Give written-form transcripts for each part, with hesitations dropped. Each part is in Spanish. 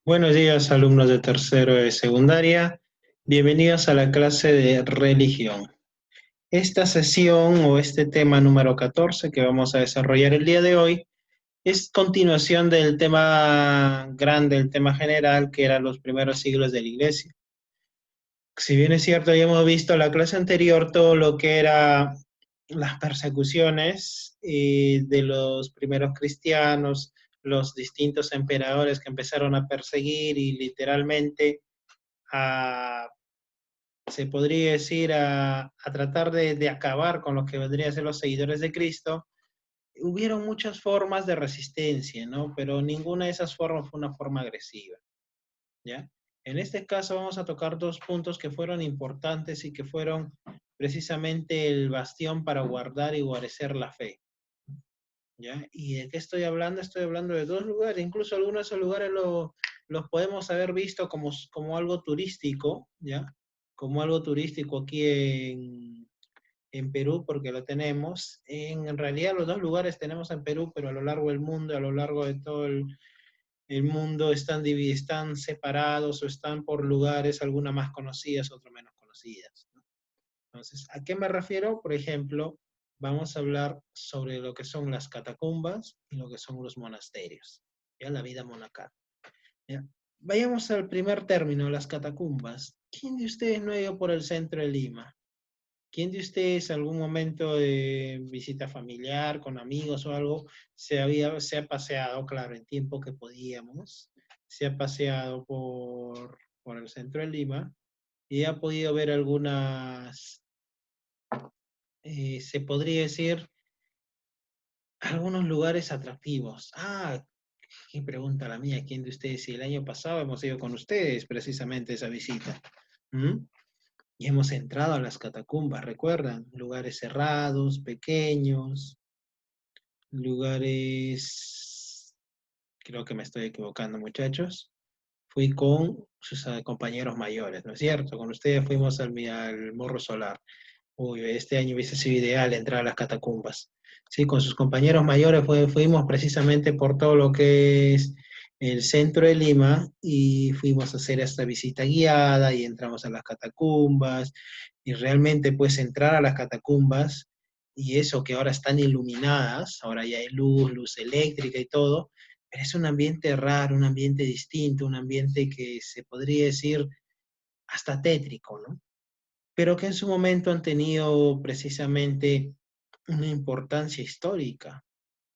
Buenos días, alumnos de tercero de secundaria. Bienvenidos a la clase de religión. Esta sesión o este tema número 14 que vamos a desarrollar el día de hoy es continuación del tema grande, el tema general, que eran los primeros siglos de la Iglesia. Si bien es cierto, ya hemos visto en la clase anterior todo lo que era las persecuciones de los primeros cristianos, los distintos emperadores que empezaron a perseguir y literalmente a, se podría decir, a tratar de acabar con lo que vendrían a ser los seguidores de Cristo. Hubieron muchas formas de resistencia, ¿no? Pero ninguna de esas formas fue una forma agresiva, ¿ya? En este caso vamos a tocar dos puntos que fueron importantes y que fueron precisamente el bastión para guardar y guarecer la fe, ¿ya? ¿Y de qué estoy hablando? Estoy hablando de dos lugares, incluso algunos de esos lugares los podemos haber visto como algo turístico, ¿ya? Como algo turístico aquí en Perú, porque lo tenemos. En realidad los dos lugares tenemos en Perú, pero a lo largo del mundo, a lo largo de todo el mundo están, están separados o están por lugares, algunas más conocidas, otras menos conocidas, ¿no? Entonces, ¿a qué me refiero? Por ejemplo, vamos a hablar sobre lo que son las catacumbas y lo que son los monasterios, ¿ya? La vida monacal, ¿ya? Vayamos al primer término, las catacumbas. ¿Quién de ustedes no ha ido por el centro de Lima? ¿Quién de ustedes algún momento de visita familiar, con amigos o algo, se ha paseado, claro, en tiempo que podíamos, se ha paseado por el centro de Lima y ha podido ver algunas, se podría decir, algunos lugares atractivos? Ah, qué pregunta la mía, ¿quién de ustedes? Si el año pasado hemos ido con ustedes precisamente a esa visita. ¿Mm? Y hemos entrado a las catacumbas, ¿recuerdan? Lugares cerrados, pequeños, lugares, creo que me estoy equivocando, muchachos. Fui con sus compañeros mayores, ¿no es cierto? Con ustedes fuimos al Morro Solar. Uy, este año hubiese sido ideal entrar a las catacumbas. Sí, con sus compañeros mayores fuimos precisamente por todo lo que es el centro de Lima y fuimos a hacer esta visita guiada y entramos a las catacumbas y realmente pues entrar a las catacumbas y eso que ahora están iluminadas, ahora ya hay luz, luz eléctrica y todo, pero es un ambiente raro, un ambiente distinto, un ambiente que se podría decir hasta tétrico, ¿no? Pero que en su momento han tenido precisamente una importancia histórica,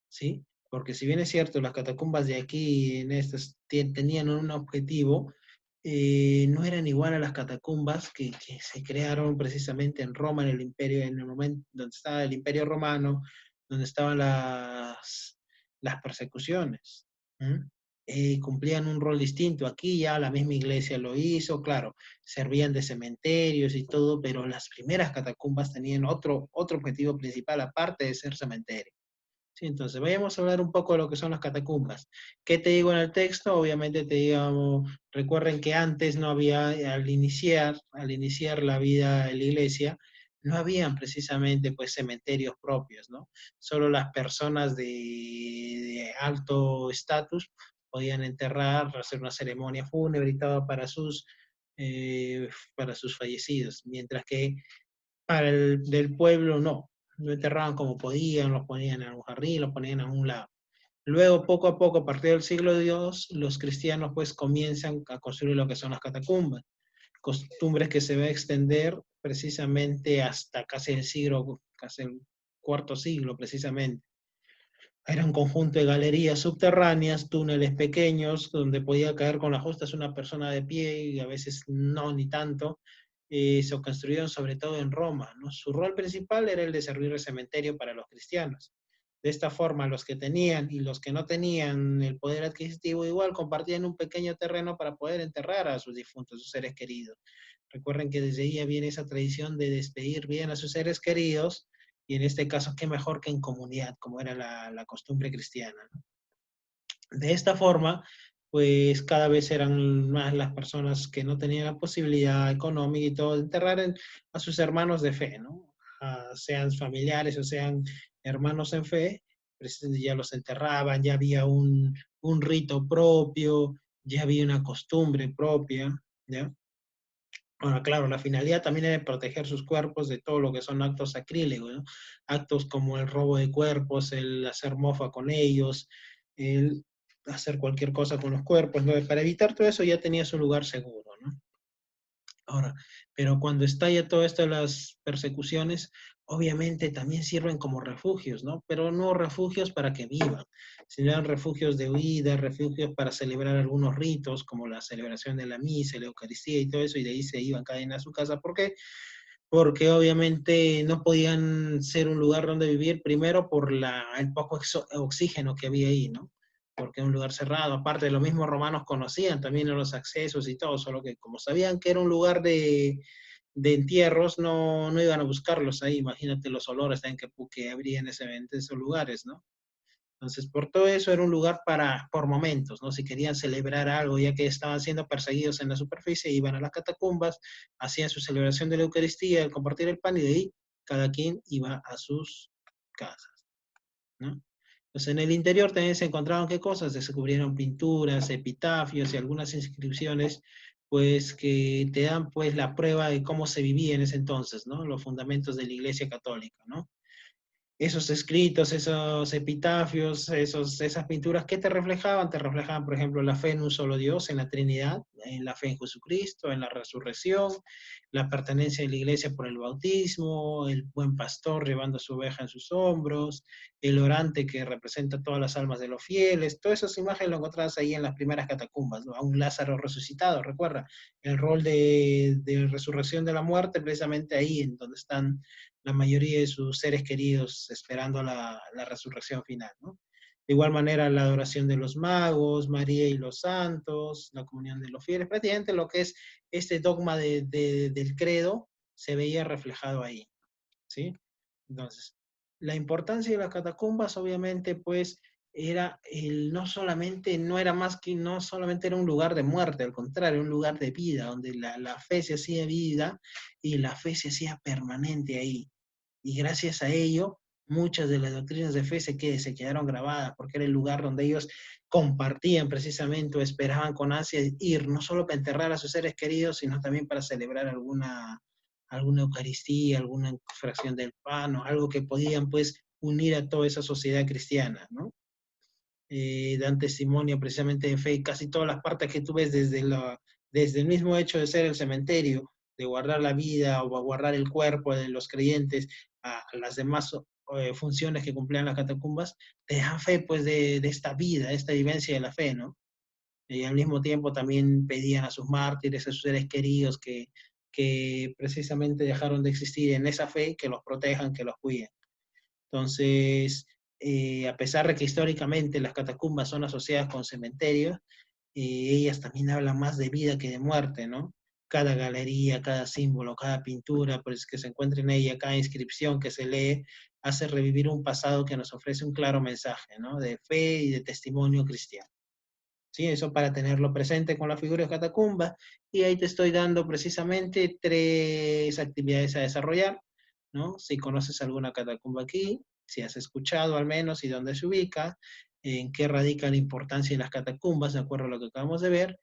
¿sí? Porque si bien es cierto, las catacumbas de aquí en estas tenían un objetivo, no eran igual a las catacumbas que se crearon precisamente en Roma, en el imperio, en el momento donde estaba el imperio romano, donde estaban las persecuciones. ¿Mm? Cumplían un rol distinto. Aquí ya la misma iglesia lo hizo, claro, servían de cementerios y todo, pero las primeras catacumbas tenían otro objetivo principal, aparte de ser cementerio. Sí, entonces vayamos a hablar un poco de lo que son las catacumbas. ¿Qué te digo en el texto? Obviamente te digo, recuerden que antes no había, al iniciar la vida de la iglesia, no habían precisamente pues cementerios propios, ¿no? Solo las personas de alto estatus podían enterrar, hacer una ceremonia fúnebre y todo para sus fallecidos, mientras que para el del pueblo no, lo enterraban como podían, los ponían en un jardín, los ponían en un lado. Luego, poco a poco, a partir del siglo II, los cristianos pues comienzan a construir lo que son las catacumbas, costumbres que se va a extender precisamente hasta casi el cuarto siglo precisamente. Era un conjunto de galerías subterráneas, túneles pequeños, donde podía caer con las justas una persona de pie y a veces no, ni tanto. Se construyeron sobre todo en Roma, ¿no? Su rol principal era el de servir de cementerio para los cristianos. De esta forma, los que tenían y los que no tenían el poder adquisitivo igual compartían un pequeño terreno para poder enterrar a sus difuntos, a sus seres queridos. Recuerden que desde ahí viene esa tradición de despedir bien a sus seres queridos y en este caso, qué mejor que en comunidad, como era la costumbre cristiana, ¿no? De esta forma, pues cada vez eran más las personas que no tenían la posibilidad económica y todo de enterrar a sus hermanos de fe, ¿no? Sean familiares o sean hermanos en fe, pues ya los enterraban, ya había un rito propio, ya había una costumbre propia, ¿ya? Ahora, claro, la finalidad también es proteger sus cuerpos de todo lo que son actos sacrílegos, ¿no? Actos como el robo de cuerpos, el hacer mofa con ellos, el hacer cualquier cosa con los cuerpos, ¿no? Para evitar todo eso ya tenías un lugar seguro, ¿no? Ahora, pero cuando estalla todo esto de las persecuciones, obviamente también sirven como refugios, ¿no? Pero no refugios para que vivan, sino eran refugios de huida, refugios para celebrar algunos ritos, como la celebración de la misa, la Eucaristía y todo eso, y de ahí se iban cada uno a su casa. ¿Por qué? Porque obviamente no podían ser un lugar donde vivir, primero por el poco oxígeno que había ahí, ¿no? Porque es un lugar cerrado, aparte los mismos romanos conocían también los accesos y todo, solo que como sabían que era un lugar de entierros, no iban a buscarlos ahí, imagínate los olores también que habría en esos lugares, ¿no? Entonces, por todo eso era un lugar por momentos, ¿no? Si querían celebrar algo, ya que estaban siendo perseguidos en la superficie, iban a las catacumbas, hacían su celebración de la Eucaristía, el compartir el pan, y de ahí cada quien iba a sus casas, ¿no? Entonces, en el interior también se encontraron qué cosas, se descubrieron pinturas, epitafios y algunas inscripciones, pues que te dan pues la prueba de cómo se vivía en ese entonces, ¿no? Los fundamentos de la Iglesia Católica, ¿no? Esos escritos, esos epitafios, esas pinturas, ¿qué te reflejaban? Te reflejaban, por ejemplo, la fe en un solo Dios, en la Trinidad, en la fe en Jesucristo, en la resurrección, la pertenencia a la iglesia por el bautismo, el buen pastor llevando su oveja en sus hombros, el orante que representa todas las almas de los fieles, todas esas imágenes lo encontrabas ahí en las primeras catacumbas, ¿no? A un Lázaro resucitado, recuerda, el rol de resurrección de la muerte, precisamente ahí en donde están la mayoría de sus seres queridos esperando la resurrección final, ¿no? De igual manera, la adoración de los magos, María y los santos, la comunión de los fieles, prácticamente lo que es este dogma del credo se veía reflejado ahí, ¿sí? Entonces, la importancia de las catacumbas, obviamente, pues, era no solamente, no era más que, no solamente era un lugar de muerte, al contrario, un lugar de vida, donde la fe se hacía vida y la fe se hacía permanente ahí. Y gracias a ello, muchas de las doctrinas de fe se quedaron grabadas, porque era el lugar donde ellos compartían precisamente o esperaban con ansia ir, no solo para enterrar a sus seres queridos, sino también para celebrar alguna Eucaristía, alguna fracción del pan, o algo que podían pues unir a toda esa sociedad cristiana, ¿no? Dan testimonio precisamente de fe, y casi todas las partes que tú ves desde el mismo hecho de ser el cementerio, de guardar la vida o guardar el cuerpo de los creyentes, a las demás funciones que cumplían las catacumbas, te dan fe pues de esta vida, esta vivencia de la fe, ¿no? Y al mismo tiempo también pedían a sus mártires, a sus seres queridos que precisamente dejaron de existir en esa fe, que los protejan, que los cuiden. Entonces, a pesar de que históricamente las catacumbas son asociadas con cementerios, ellas también hablan más de vida que de muerte, ¿no? Cada galería, cada símbolo, cada pintura pues, que se encuentra en ella, cada inscripción que se lee, hace revivir un pasado que nos ofrece un claro mensaje, ¿no? De fe y de testimonio cristiano. ¿Sí? Eso para tenerlo presente con la figura de catacumba. Y ahí te estoy dando precisamente tres actividades a desarrollar, ¿no? Si conoces alguna catacumba aquí, si has escuchado al menos y dónde se ubica, en qué radica la importancia de las catacumbas, de acuerdo a lo que acabamos de ver.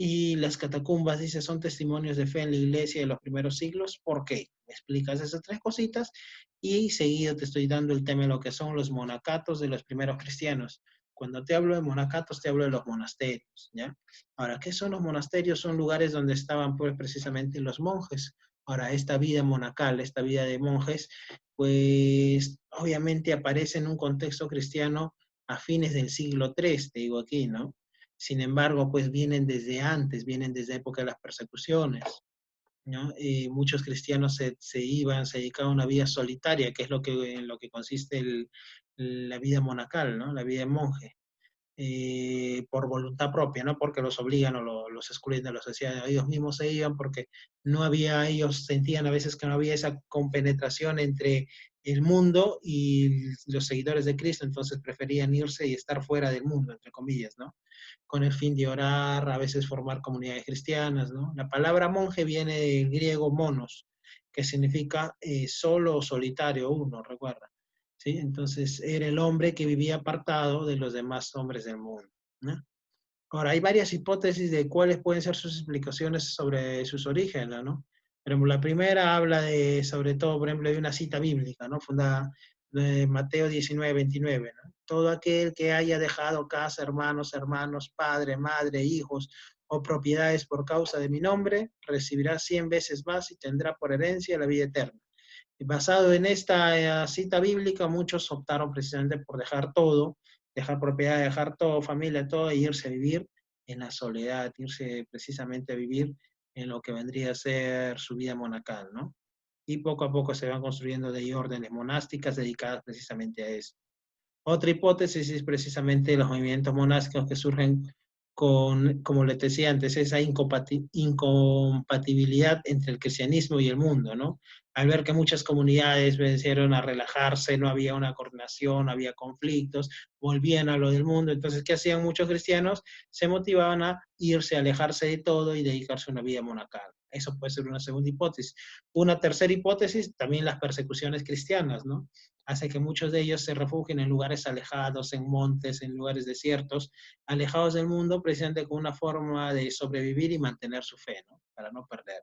Y las catacumbas, dice, son testimonios de fe en la iglesia de los primeros siglos. ¿Por qué? Me explicas esas tres cositas y seguido te estoy dando el tema de lo que son los monacatos de los primeros cristianos. Cuando te hablo de monacatos, te hablo de los monasterios, ¿ya? Ahora, ¿qué son los monasterios? Son lugares donde estaban, pues, precisamente los monjes. Ahora, esta vida monacal, esta vida de monjes, pues, obviamente aparece en un contexto cristiano a fines del siglo III, te digo aquí, ¿no? Sin embargo, pues vienen desde antes, vienen desde la época de las persecuciones, ¿no? Muchos cristianos se iban, se dedicaban a una vida solitaria, que es en lo que consiste la vida monacal, ¿no? La vida de monje, por voluntad propia, no porque los obligan o los excluyen de la sociedad, ellos mismos se iban porque no había, ellos sentían a veces que no había esa compenetración entre el mundo y los seguidores de Cristo, entonces preferían irse y estar fuera del mundo, entre comillas, ¿no? Con el fin de orar, a veces formar comunidades cristianas, ¿no? La palabra monje viene del griego monos, que significa solo o solitario, uno, recuerda. ¿Sí? Entonces era el hombre que vivía apartado de los demás hombres del mundo, ¿no? Ahora, hay varias hipótesis de cuáles pueden ser sus explicaciones sobre sus orígenes, ¿no? Por ejemplo, la primera habla de, sobre todo, por ejemplo, de una cita bíblica, ¿no? Fundada de Mateo 19:29, ¿no? Todo aquel que haya dejado casa, hermanos, padre, madre, hijos o propiedades por causa de mi nombre, recibirá 100 veces más y tendrá por herencia la vida eterna. Y basado en esta cita bíblica, muchos optaron precisamente por dejar todo, dejar propiedad, dejar todo, familia, todo, e irse a vivir en la soledad, irse precisamente a vivir en lo que vendría a ser su vida monacal, ¿no? Y poco a poco se van construyendo de ahí órdenes monásticas dedicadas precisamente a eso. Otra hipótesis es precisamente los movimientos monásticos que surgen con, como les decía antes, esa incompatibilidad entre el cristianismo y el mundo, ¿no? Al ver que muchas comunidades vencieron a relajarse, no había una coordinación, no había conflictos, volvían a lo del mundo. Entonces, ¿qué hacían muchos cristianos? Se motivaban a irse, a alejarse de todo y dedicarse a una vida monacal. Eso puede ser una segunda hipótesis. Una tercera hipótesis, también las persecuciones cristianas, ¿no? Hace que muchos de ellos se refugien en lugares alejados, en montes, en lugares desiertos, alejados del mundo, precisamente con una forma de sobrevivir y mantener su fe, ¿no? Para no perder.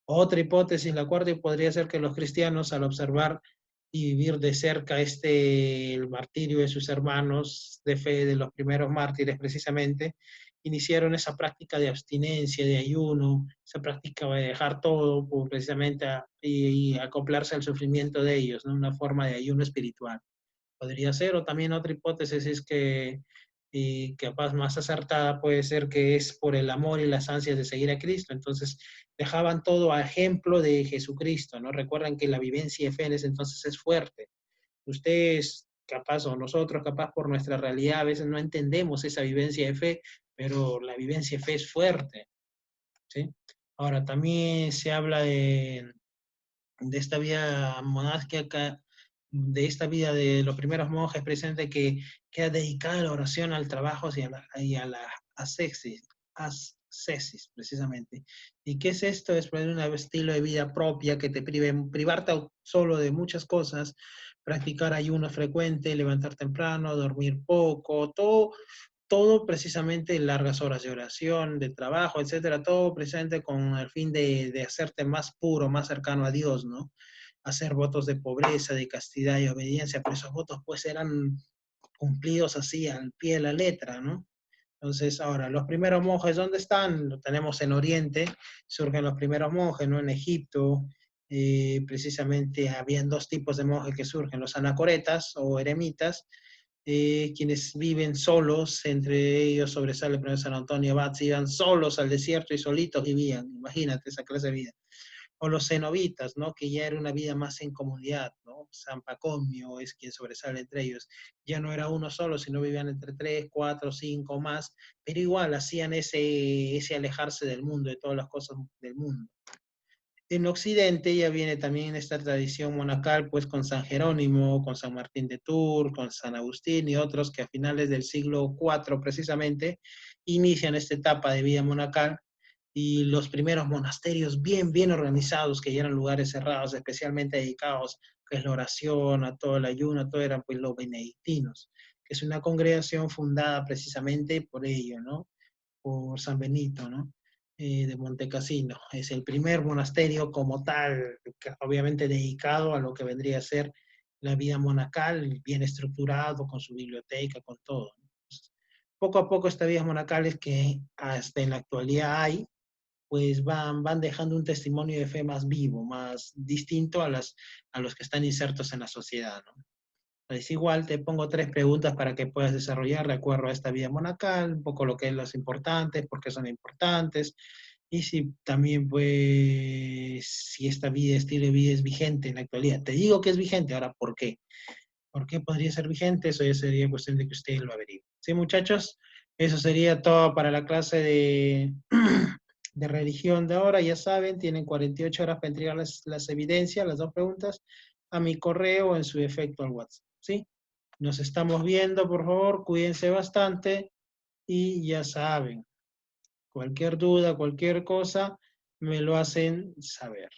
Otra hipótesis, la cuarta, podría ser que los cristianos, al observar y vivir de cerca el martirio de sus hermanos de fe, de los primeros mártires precisamente, iniciaron esa práctica de abstinencia, de ayuno, esa práctica de dejar todo precisamente y acoplarse al sufrimiento de ellos, ¿no? Una forma de ayuno espiritual. Podría ser, o también otra hipótesis es que, y capaz más acertada puede ser que es por el amor y las ansias de seguir a Cristo. Entonces, dejaban todo a ejemplo de Jesucristo, ¿no? Recuerdan que la vivencia de fe en ese entonces es fuerte. Ustedes, capaz, o nosotros, capaz, por nuestra realidad, a veces no entendemos esa vivencia de fe, pero la vivencia de fe es fuerte, ¿sí? Ahora, también se habla de esta vida monástica, de esta vida de los primeros monjes presentes que ha dedicado la oración al trabajo y a la ascesis, ascesis, precisamente. ¿Y qué es esto? Es poner un estilo de vida propia que te privarte solo de muchas cosas, practicar ayuno frecuente, levantar temprano, dormir poco, todo precisamente largas horas de oración, de trabajo, etcétera, todo precisamente con el fin de hacerte más puro, más cercano a Dios, ¿no? Hacer votos de pobreza, de castidad y obediencia, pero esos votos pues eran cumplidos así al pie de la letra, ¿no? Entonces, ahora, los primeros monjes, ¿dónde están? Lo tenemos en Oriente, surgen los primeros monjes, ¿no? En Egipto, precisamente habían dos tipos de monjes que surgen, los anacoretas o eremitas, quienes viven solos, entre ellos sobresale el primer San Antonio Abad, se iban solos al desierto y solitos vivían, imagínate esa clase de vida. O los cenobitas, ¿no? Que ya era una vida más en comunidad, ¿no? San Pacomio es quien sobresale entre ellos. Ya no era uno solo, sino vivían entre tres, cuatro, cinco más, pero igual hacían ese alejarse del mundo, de todas las cosas del mundo. En Occidente ya viene también esta tradición monacal, pues con San Jerónimo, con San Martín de Tours, con San Agustín y otros que a finales del siglo IV precisamente inician esta etapa de vida monacal y los primeros monasterios bien organizados, que ya eran lugares cerrados, especialmente dedicados que es la oración, a todo el ayuno, todo eran pues los benedictinos, que es una congregación fundada precisamente por ello, ¿no? Por San Benito, ¿no? De Montecassino. Es el primer monasterio como tal, obviamente dedicado a lo que vendría a ser la vida monacal, bien estructurado, con su biblioteca, con todo. Entonces, poco a poco estas vidas monacales que hasta en la actualidad hay, pues van dejando un testimonio de fe más vivo, más distinto a los que están insertos en la sociedad, ¿no? Es igual, te pongo tres preguntas para que puedas desarrollar de acuerdo a esta vida monacal, un poco lo que es los importantes, por qué son importantes, y si también, pues, si esta vida, estilo de vida es vigente en la actualidad. Te digo que es vigente, ahora, ¿por qué? ¿Por qué podría ser vigente? Eso ya sería cuestión de que ustedes lo averigüen. ¿Sí, muchachos? Eso sería todo para la clase de religión de ahora. Ya saben, tienen 48 horas para entregar las evidencias, las dos preguntas, a mi correo o en su defecto al WhatsApp. ¿Sí? Nos estamos viendo, por favor, cuídense bastante y ya saben, cualquier duda, cualquier cosa, me lo hacen saber.